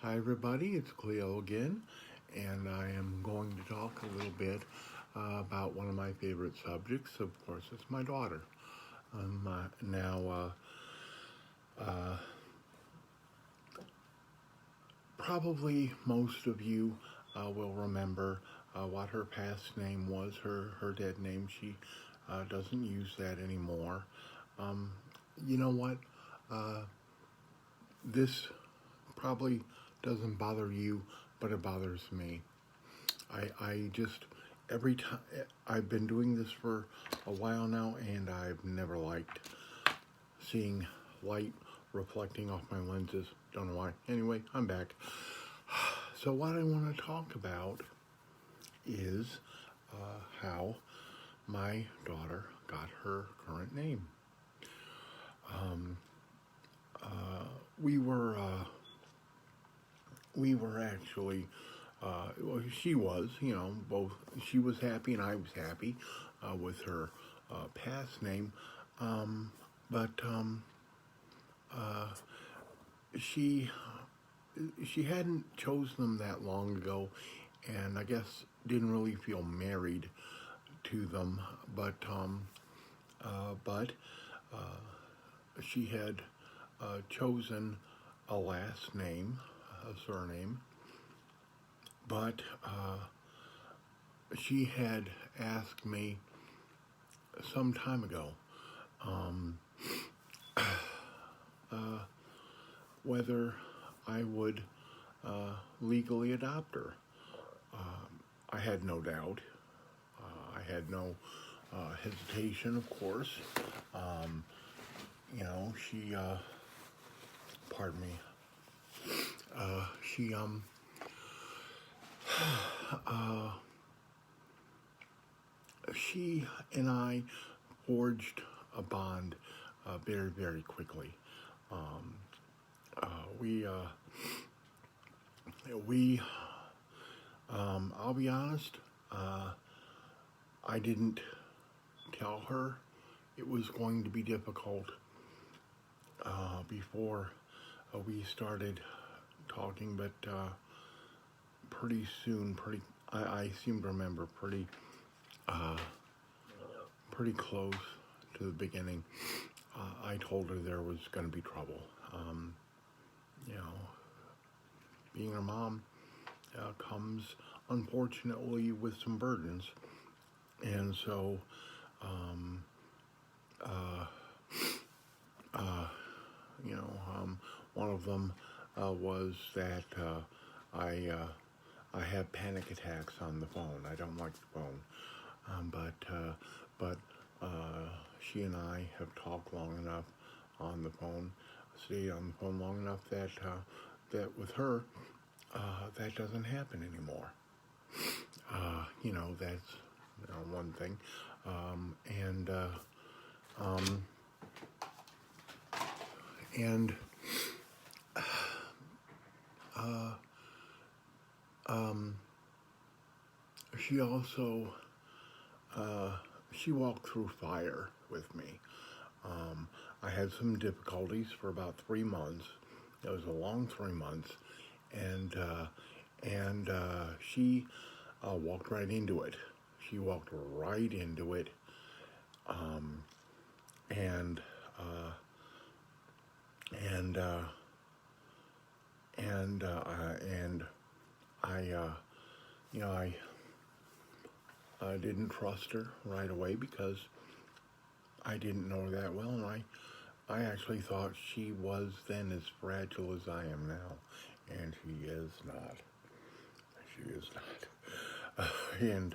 Hi, everybody. It's Cleo again, and I am going to talk a little bit about one of my favorite subjects. Of course, it's my daughter. Now, probably most of you will remember what her past name was, her dead name. She doesn't use that anymore. Um, you know what? Uh, this probably doesn't bother you, but it bothers me. I just every time I've been doing this for a while now, and I've never liked seeing light reflecting off my lenses. Don't know why. Anyway, I'm back. So what I want to talk about is how my daughter got her current name. Um, we were uh, we were actually well, she was, both. She was happy and I was happy with her past name, um, but uh, she she hadn't chosen them that long ago, and I guess didn't really feel married to them. But she had chosen a last name, a surname, but she had asked me some time ago um, uh, whether I would legally adopt her. I had no doubt. I had no hesitation, of course. Um, she, pardon me, she, uh, she and I forged a bond very, very quickly. Um, uh, we, uh, we, I'll be honest, I didn't tell her it was going to be difficult before we started talking, but pretty soon, I seem to remember uh, pretty close to the beginning. I told her there was going to be trouble. You know, being a mom comes, unfortunately, with some burdens, and so um, uh, uh, one of them was that I have panic attacks on the phone. I don't like the phone, but she and I have talked long enough on the phone, stayed on the phone long enough that with her that doesn't happen anymore. That's one thing, um, and uh, um, and uh, um, she also uh, she walked through fire with me. Um, I had some difficulties for about 3 months. It was a long 3 months, and she walked right into it. She walked right into it, um, and uh, and and I I didn't trust her right away because I didn't know her that well, and I actually thought she was then as fragile as I am now, and she is not. She is not. And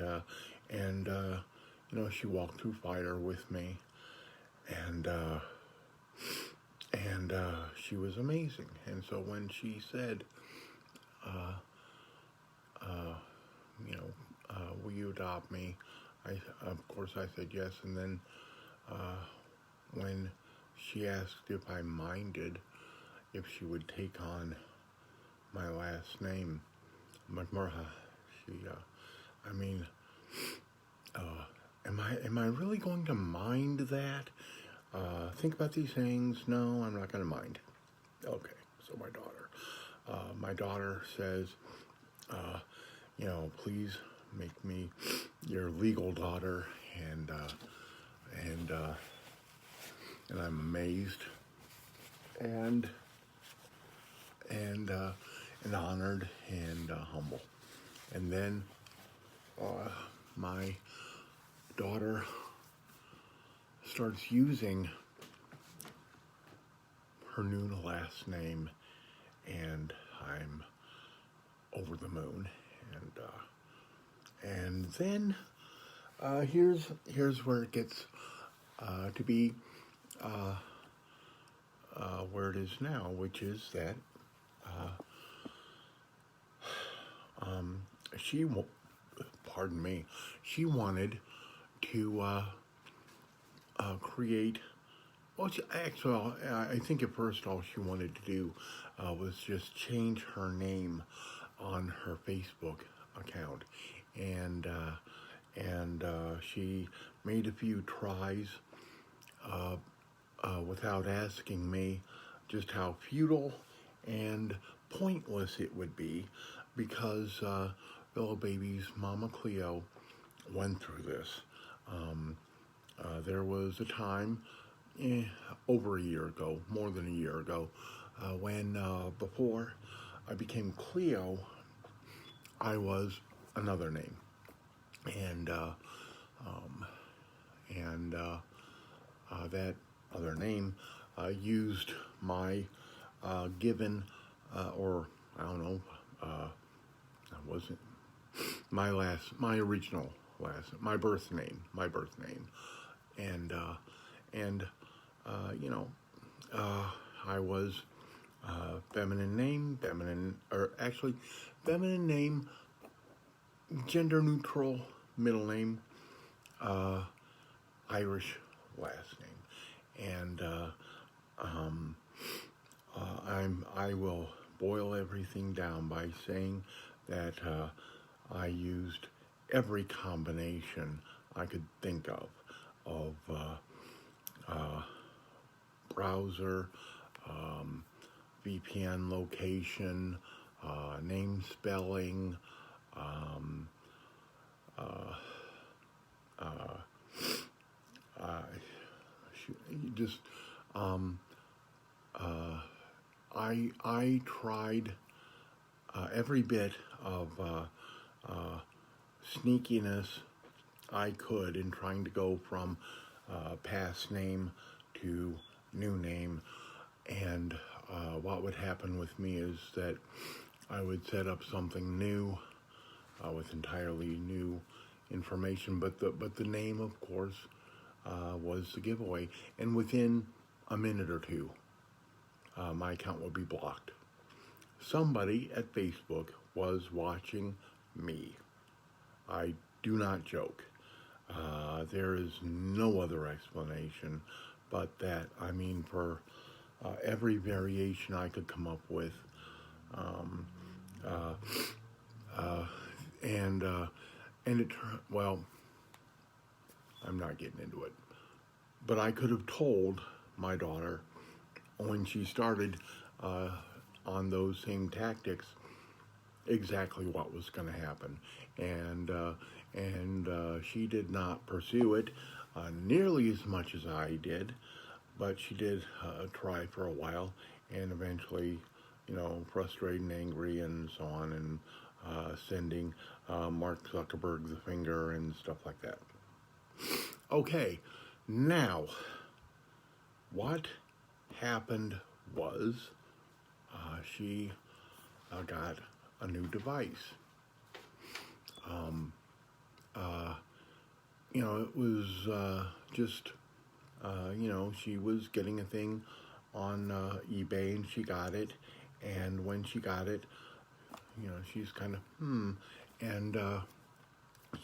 and she walked through fire with me, and she was amazing. And so when she said, uh, uh, will you adopt me? I of course I said yes, and then uh, when she asked if I minded if she would take on my last name, McMurha, she, I mean, uh, am I really going to mind that? Think about these things. No, I'm not going to mind. Okay, so my daughter. my daughter says, please make me your legal daughter, and and uh, and I'm amazed and and uh, and honored and humble. And then my daughter starts using her new last name, and I'm over the moon. And then here's where it gets to be where it is now, which is that she, pardon me, she wanted to create. Well, actually, I think at first all she wanted to do was just change her name on her Facebook account, and she made a few tries without asking me just how futile and pointless it would be, because Bella Baby's Mama Cleo went through this. There was a time over a year ago, more than a year ago, when before I became Cleo, I was another name, and that other name used my given, or I don't know, I wasn't my original my birth name, and you know, I was feminine name, gender neutral middle name, Irish last name, and I will boil everything down by saying that I used every combination I could think of browser, VPN location, name spelling, just I tried every bit of sneakiness I could in trying to go from past name to new name. And what would happen with me is that I would set up something new with entirely new information, but the name, of course, was the giveaway. And within a minute or two, my account would be blocked. Somebody at Facebook was watching me. I do not joke. There is no other explanation but that. I mean, for every variation I could come up with, and it, well, I'm not getting into it, but I could have told my daughter when she started on those same tactics exactly what was going to happen, and she did not pursue it nearly as much as I did, but she did try for a while, and eventually, frustrated and angry and so on, and sending Mark Zuckerberg the finger and stuff like that. Okay, now, what happened was she got a new device. It was just, she was getting a thing on eBay, and she got it. And when she got it, she's kind of, and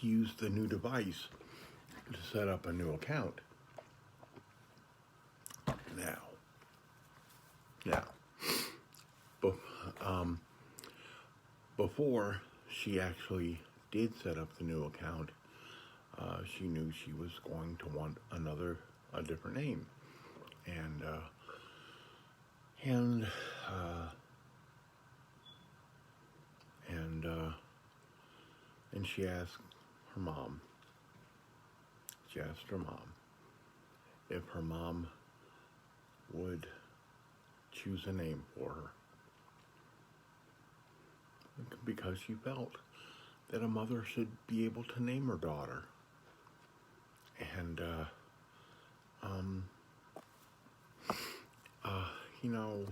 used the new device to set up a new account. Now, before she actually did set up the new account, she knew she was going to want a different name, and and she asked her mom. She asked her mom if her mom would choose a name for her, because she felt that a mother should be able to name her daughter. And um, you know,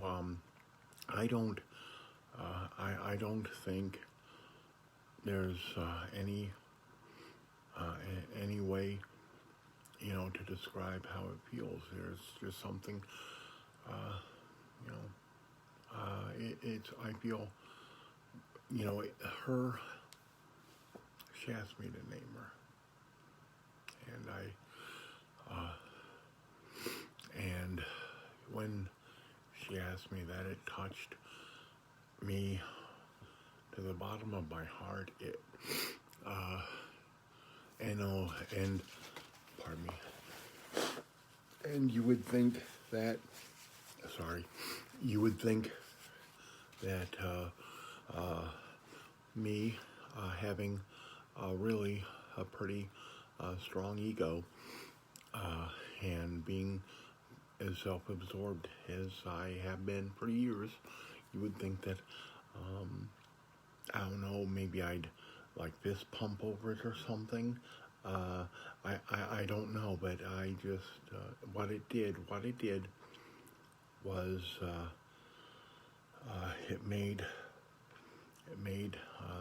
I don't I don't think there's any way, you know, to describe how it feels. There's just something, you know, it's, I feel, you know, her, she asked me to name her, and and when she asked me that, it touched me to the bottom of my heart. It, and pardon me, and you would think that, sorry, you would think that me having really a pretty strong ego and being as self-absorbed as I have been for years, you would think that, I don't know, maybe I'd like fist pump over it or something. I don't know, but I just, what it did was, it made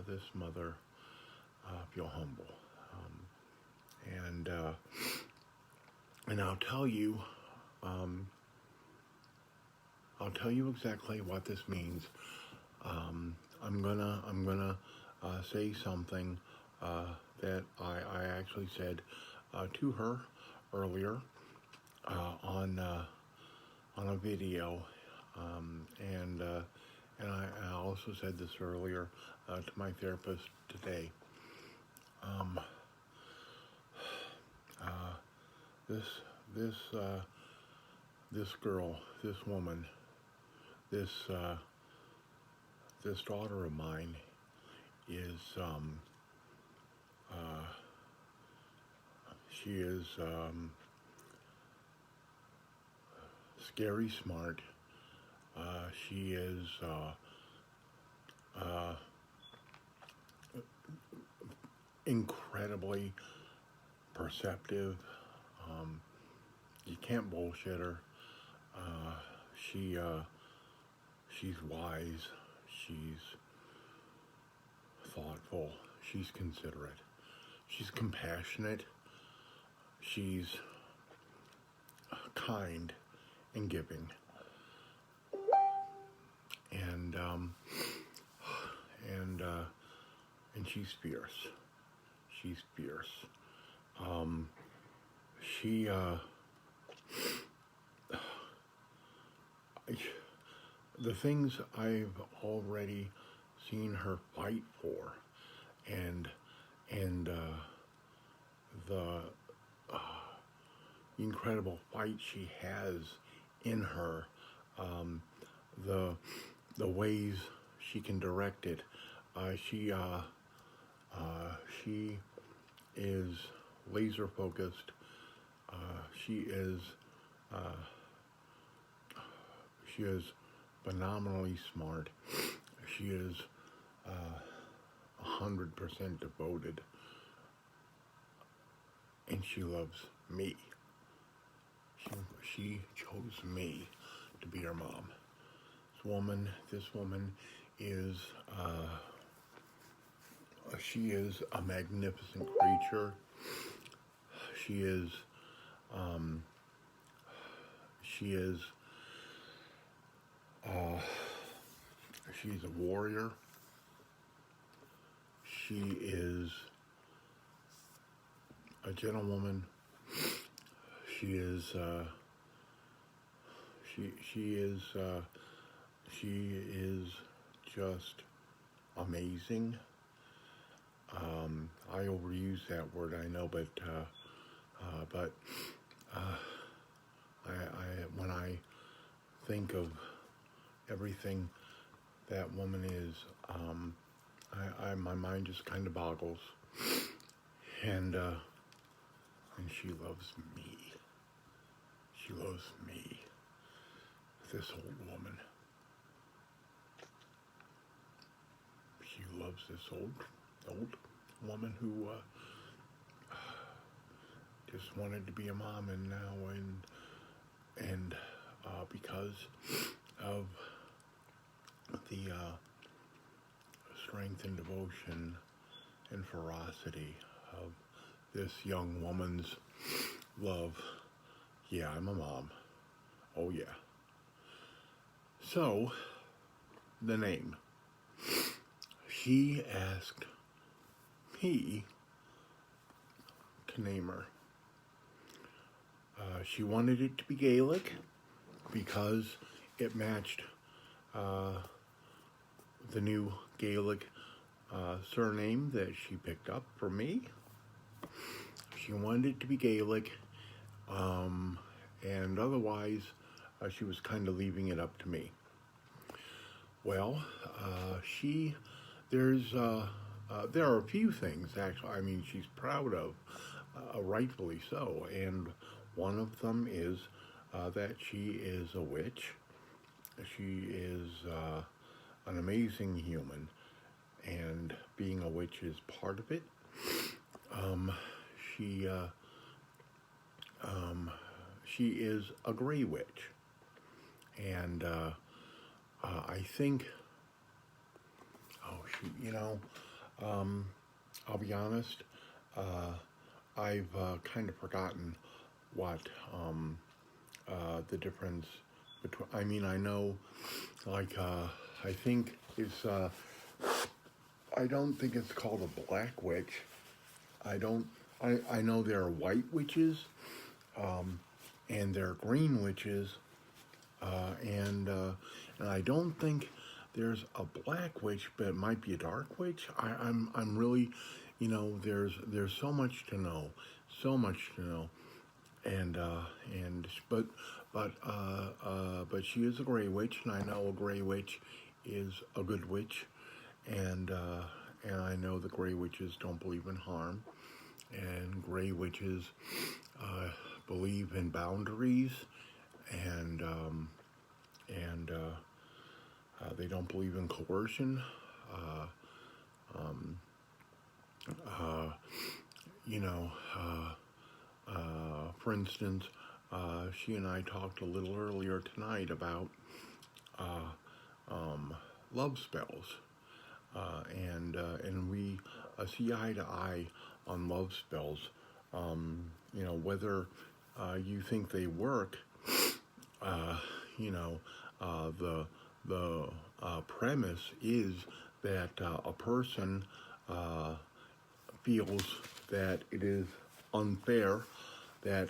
this mother feel humble. And I'll tell you exactly what this means. I'm gonna say something that I actually said to her earlier on a video, and I also said this earlier to my therapist today. This this this girl, this woman, this this daughter of mine is she is scary smart. She is incredibly perceptive. You can't bullshit her. She's wise. She's thoughtful. She's considerate. She's compassionate. She's kind and giving. And and she's fierce. She's fierce. She the things I've already seen her fight for, and the incredible fight she has in her, the ways she can direct it. She is laser focused. She is phenomenally smart. She is 100% devoted, and she loves me. She chose me to be her mom. This woman is she is a magnificent creature. She is she's a warrior. She is a gentlewoman. She is she is just amazing. I overuse that word, I know, but when I think of everything that woman is, my mind just kind of boggles. And she loves me. She loves me. This old woman. She loves this old woman who just wanted to be a mom, and now and because of the strength and devotion and ferocity of this young woman's love. Yeah, I'm a mom. Oh, yeah. So, the name. She asked me to name her. She wanted it to be Gaelic because it matched the new Gaelic surname that she picked up from me. She wanted it to be Gaelic, and otherwise she was kind of leaving it up to me. Well, there are a few things, actually, I mean, she's proud of, rightfully so, and one of them is that she is a witch. She is an amazing human, and being a witch is part of it. She is a gray witch, and I think, I'll be honest, I've kind of forgotten what the difference between, I mean, I know, like, I think it's, I don't think it's called a black witch. I know there are white witches, and there are green witches, and I don't think there's a black witch, but it might be a dark witch. I'm really, there's so much to know, but she is a gray witch, and I know a gray witch is a good witch, and I know the gray witches don't believe in harm, and gray witches believe in boundaries, and they don't believe in coercion. For instance, she and I talked a little earlier tonight about love spells, and we see eye to eye on love spells. Whether you think they work, the premise is that a person feels that it is unfair that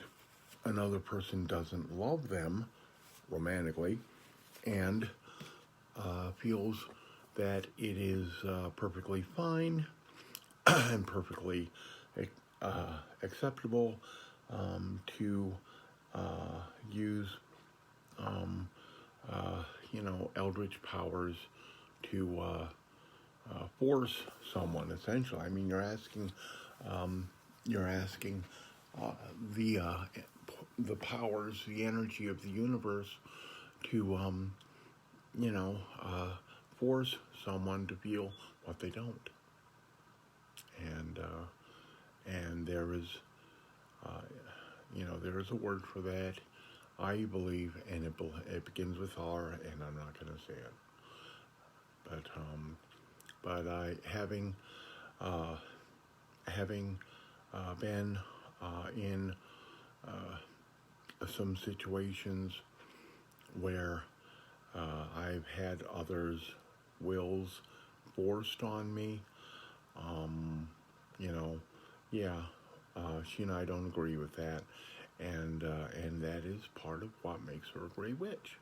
another person doesn't love them romantically, and feels that it is perfectly fine and perfectly acceptable to use eldritch powers to force someone. Essentially, I mean, you're asking the powers, the energy of the universe to force someone to feel what they don't. And there is there is a word for that, I believe, and it begins with R, and I'm not going to say it. But having been in some situations where I've had others' wills forced on me, she and I don't agree with that, and that is part of what makes her a gray witch.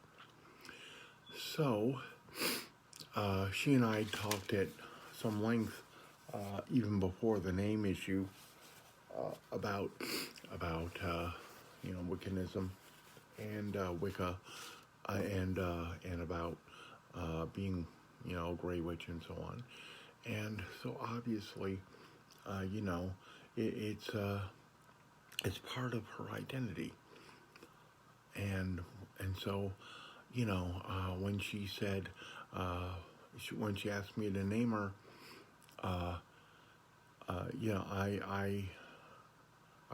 So, she and I talked at some length, even before the name issue, about Wiccanism and Wicca, and about being a gray witch and so on. And so obviously, you know, it's part of her identity. And so, you know, when she said, when she asked me to name her, you know, I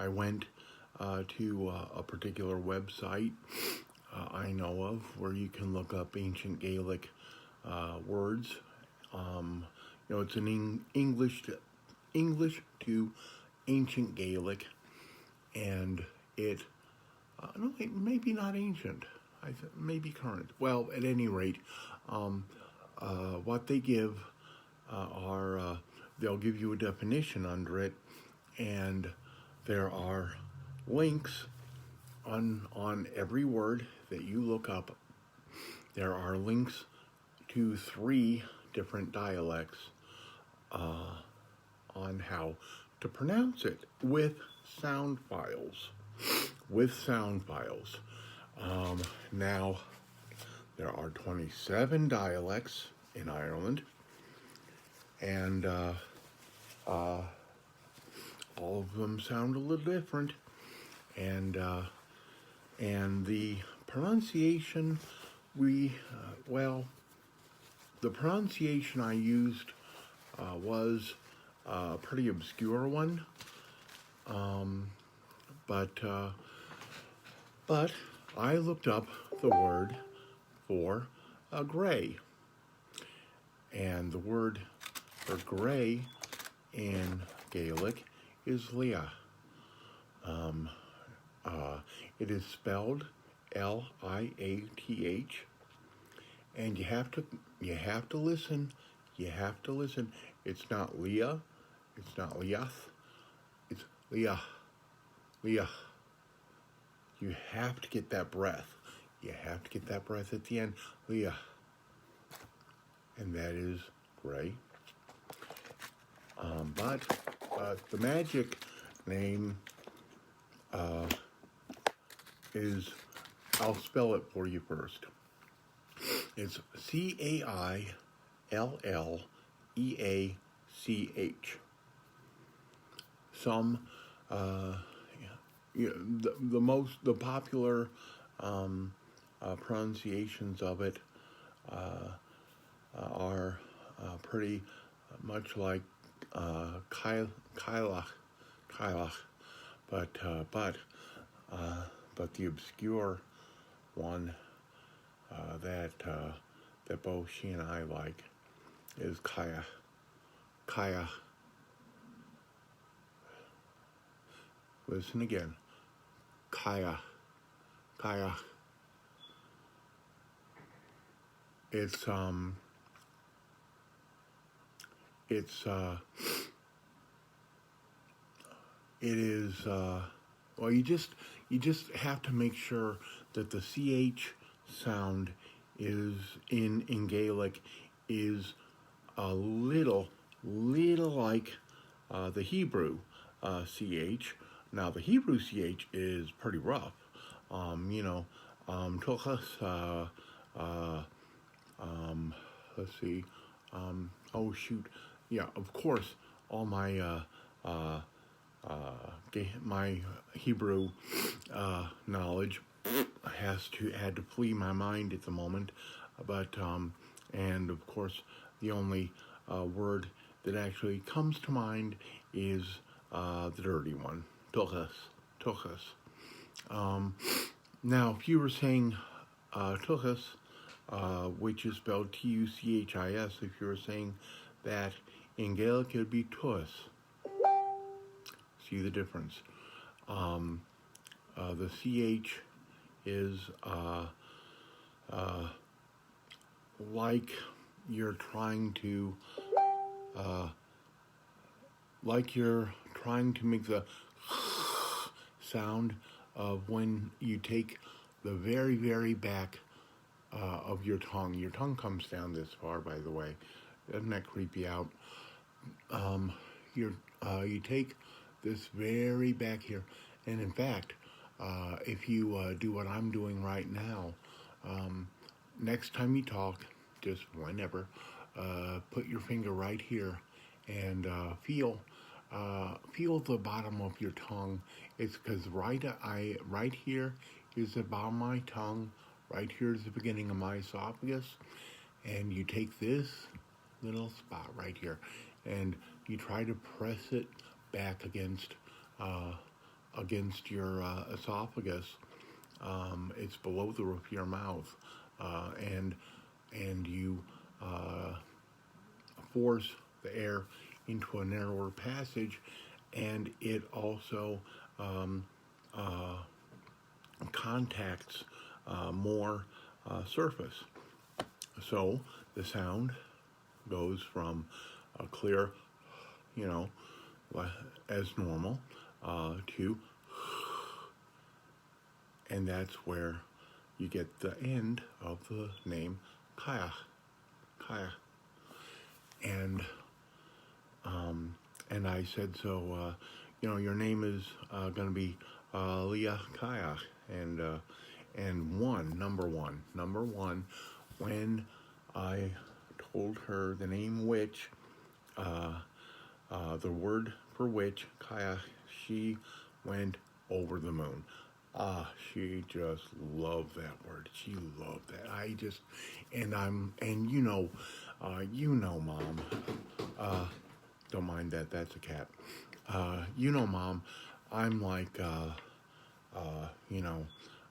went to a particular website I know of where you can look up ancient Gaelic words. You know, it's an English to ancient Gaelic, and it no, maybe not ancient. Maybe current. Well, at any rate, what they give are they'll give you a definition under it, and there are links on every word that you look up. There are links to 3 different dialects on how to pronounce it with sound files. Now, there are 27 dialects in Ireland, and all of them sound a little different, and the pronunciation the pronunciation I used was a pretty obscure one, but I looked up the word for gray, and the word for gray in Gaelic is Leah. It is spelled Liath, and you have to listen. You have to listen. It's not Leah. It's not Leath. It's Leah. Leah. You have to get that breath. You have to get that breath at the end. Leah. And that is gray. But the magic name is, I'll spell it for you first. It's Callleach. Some, the popular pronunciations of it are pretty much like Kylach, but the obscure one that both she and I like is Kaya. Listen again. Kaya. It is well, you just have to make sure that the CH sound is in Gaelic is a little like the Hebrew CH. Now the Hebrew CH is pretty rough. Tochas, let's see. Oh shoot, yeah. Of course, all my my Hebrew knowledge had to flee my mind at the moment, but and of course the only word that actually comes to mind is the dirty one, tochas. Now, if you were saying tochas, which is spelled Tuchis, if you were saying that in Gaelic, it would be tuas. See the difference? The CH is like you're trying to make the sound of when you take the very, very back of your tongue. Your tongue comes down this far, by the way. Doesn't that creep you out? You take this very back here, and in fact, if you do what I'm doing right now, next time you talk, just whenever, put your finger right here and feel feel the bottom of your tongue. It's because right here is the bottom of my tongue. Right here is the beginning of my esophagus, and you take this little spot right here, and you try to press it back uh, against your esophagus. It's below the roof of your mouth, and you force the air into a narrower passage, and it also um, uh, contacts more surface. So the sound goes from a clear, you know, as normal, to, and that's where you get the end of the name Kaya. Kaya. And and I said, so, your name is going to be Leah Kaya. And number one, when I told her the name witch, the word for witch, Kaya, she went over the moon. She just loved that word. She loved that. Mom, don't mind that. That's a cat. Mom, I'm like,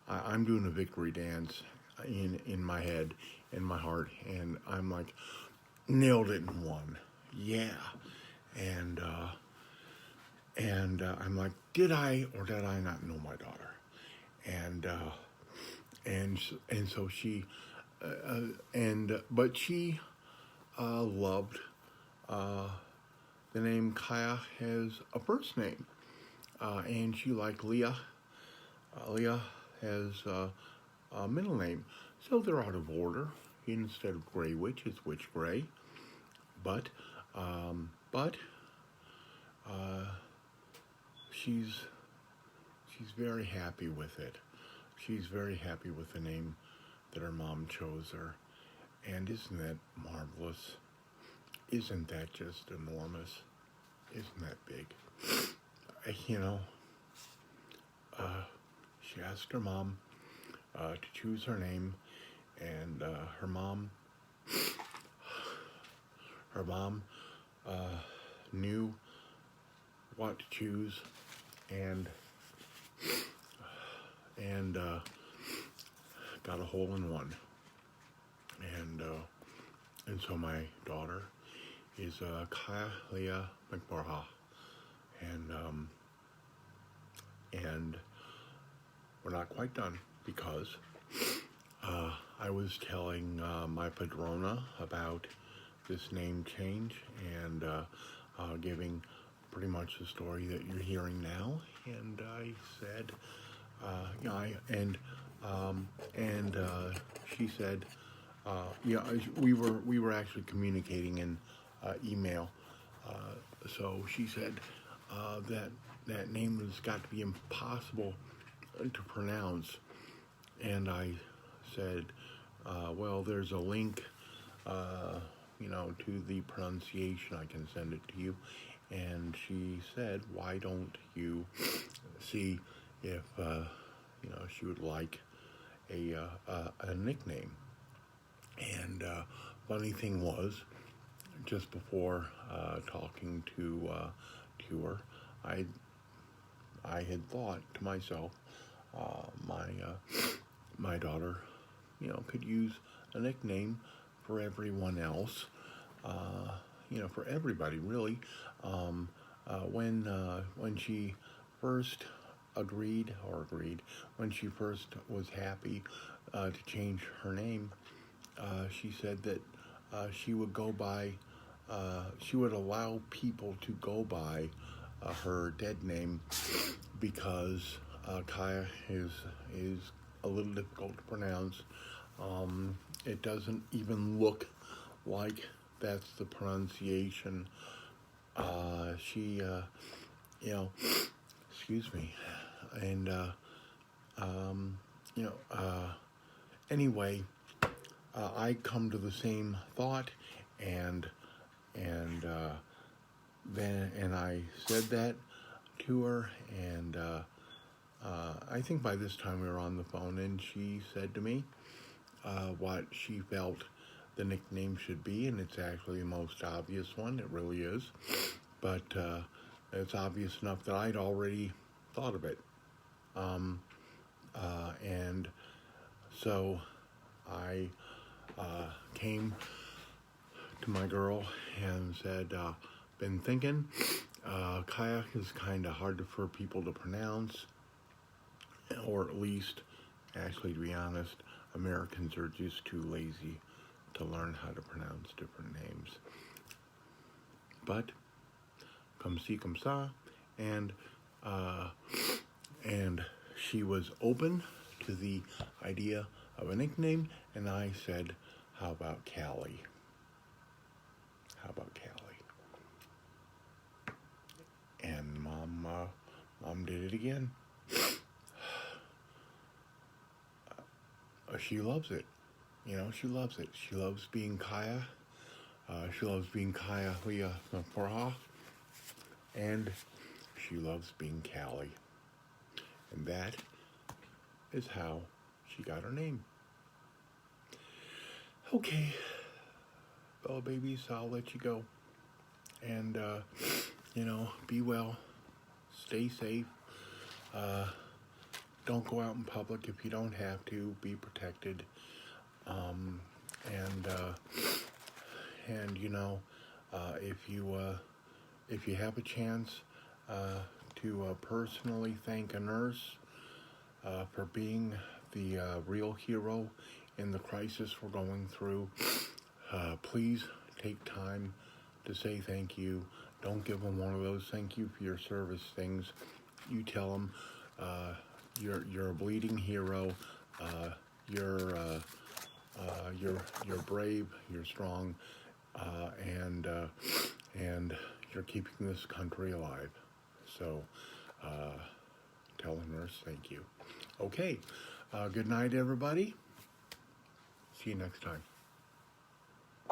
I'm doing a victory dance in my head, in my heart, and I'm like, nailed it in one. Yeah. And I'm like, did I or did I not know my daughter? And so she, but she loved the name Kaya as a first name, and she liked Leah. Leah has a middle name, so they're out of order. Instead of Gray Witch, it's Witch Gray. But she's very happy with it. She's very happy with the name that her mom chose her. And isn't that marvelous? Isn't that just enormous? Isn't that big? She asked her mom to choose her name, and her mom knew what to choose, and got a hole in one. And so my daughter is Kaya Leah McBarha, and we're not quite done, because I was telling my padrona about this name change, and giving pretty much the story that you're hearing now. And I said, she said, we were actually communicating in email. So she said that name has got to be impossible to pronounce. And I said, well, there's a link, to the pronunciation. I can send it to you. And she said, why don't you see if, she would like a nickname. And funny thing was, just before talking to her, I had thought to myself, my daughter, could use a nickname for everyone else, for everybody really. When she first when she first was happy to change her name, she said that she would go by, she would allow people to go by her dead name, because Kaya is a little difficult to pronounce. It doesn't even look like that's the pronunciation. Excuse me. And, anyway, I come to the same thought, and and I said that to her, and I think by this time we were on the phone, and she said to me what she felt the nickname should be, and it's actually the most obvious one. It really is, but it's obvious enough that I'd already thought of it. And so I came to my girl and said, been thinking, kayak is kind of hard for people to pronounce, or at least, actually, to be honest, Americans are just too lazy to learn how to pronounce different names. But, comme ci, comme ça, and she was open to the idea of a nickname, and I said, how about Callie? How about Callie? And Mom did it again. She loves it. You know, she loves it. She loves being Kaya. She loves being Kaya Leah Porha. And she loves being Callie. And that is how she got her name. Okay, Bella babies, I'll let you go. And, be well. Stay safe. Don't go out in public if you don't have to. Be protected. If you have a chance to personally thank a nurse for being the real hero in the crisis we're going through, please take time to say thank you. Don't give them one of those thank you for your service things. You tell them you're a bleeding hero. You're brave. You're strong, and you're keeping this country alive. So tell the nurse thank you. Okay. Good night, everybody. See you next time.